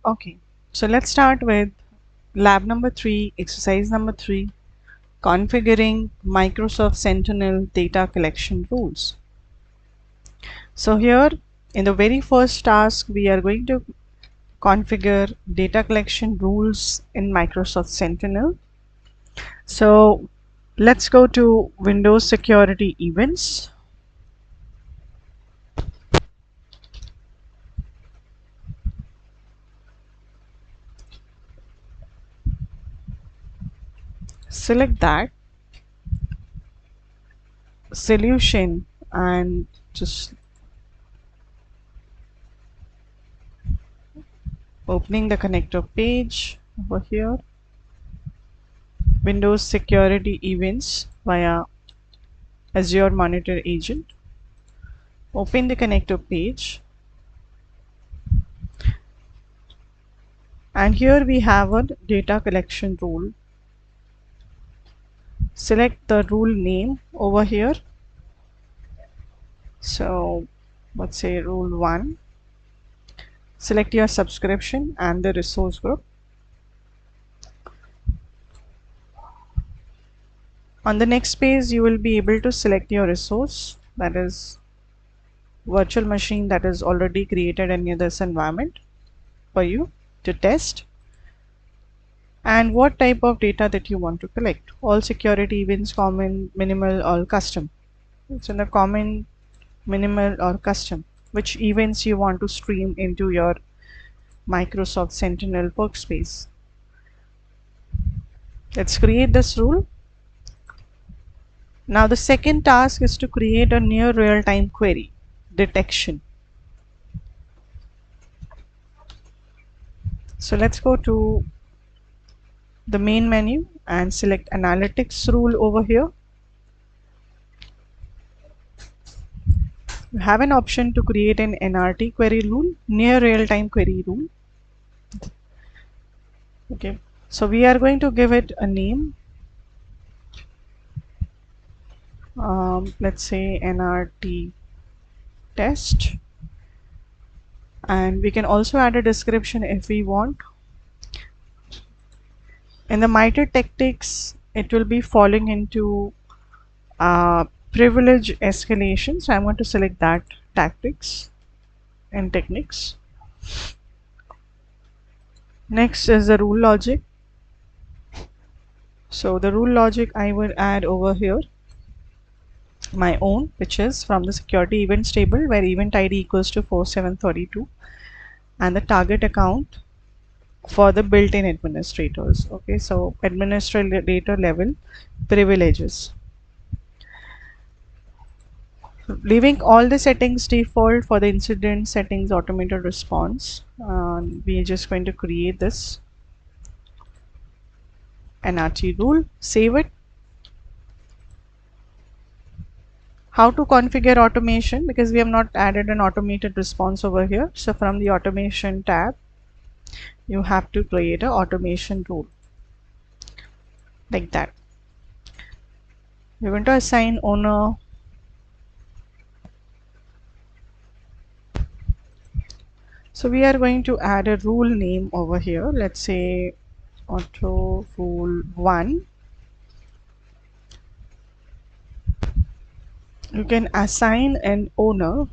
Okay, so let's start with lab number 3, exercise number 3, configuring Microsoft Sentinel data collection rules. So here in the very first task we are going to configure data collection rules in Microsoft Sentinel. So let's go to Windows Security Events. Select that solution and just opening the connector page over here. Windows Security Events via Azure Monitor Agent. Open the connector page, and here we have a data collection rule. Select the rule name over here. So let's say rule 1. Select your subscription and the resource group. On the next page you will be able to select your resource, that is virtual machine that is already created in this environment for you to test, and what type of data that you want to collect. All security events, common, minimal, or custom. It's in the common, minimal, or custom, which events you want to stream into your Microsoft Sentinel workspace. Let's create this rule. Now the second task is to create a near real-time query detection. So let's go to the main menu and select analytics rule over here. You have an option to create an NRT query rule, near real-time query rule. Okay, so we are going to give it a name. Let's say NRT test, and we can also add a description if we want. In the MITRE tactics, it will be falling into privilege escalation, so I'm going to select that tactics and techniques. Next is the rule logic. So the rule logic I will add over here my own, which is from the security events table, where event ID equals to 4732 and the target account for the built-in administrators. Okay, so administrator level privileges. Leaving all the settings default for the incident settings automated response, we are just going to create this NRT rule, save it. How to configure automation, because we have not added an automated response over here. So from the automation tab, you have to create an automation rule like that. We're going to assign owner So we are going to add a rule name over here. Let's say auto rule 1. You can assign an owner.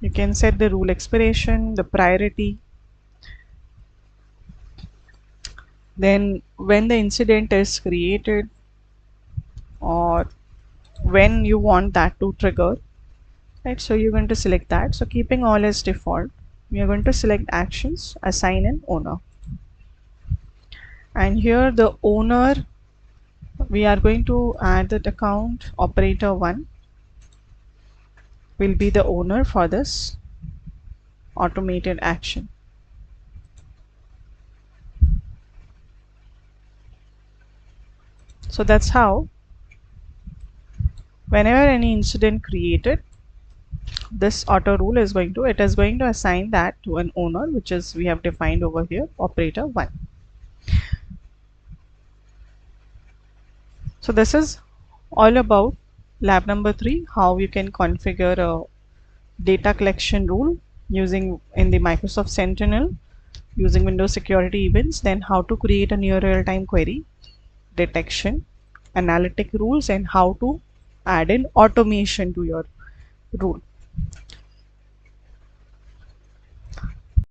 You can set the rule expiration, the priority. Then when the incident is created or when you want that to trigger. Right, so you're going to select that. So keeping all as default, we are going to select actions, assign an owner. And here the owner, we are going to add that account operator 1 will be the owner for this automated action. So that's how whenever any incident created, this auto rule is going to assign that to an owner, which is we have defined over here, operator 1. So this is all about lab number 3, how you can configure a data collection rule using in the Microsoft Sentinel using Windows security events, then how to create a near real-time query, detection, analytic rules, and how to add in automation to your rule.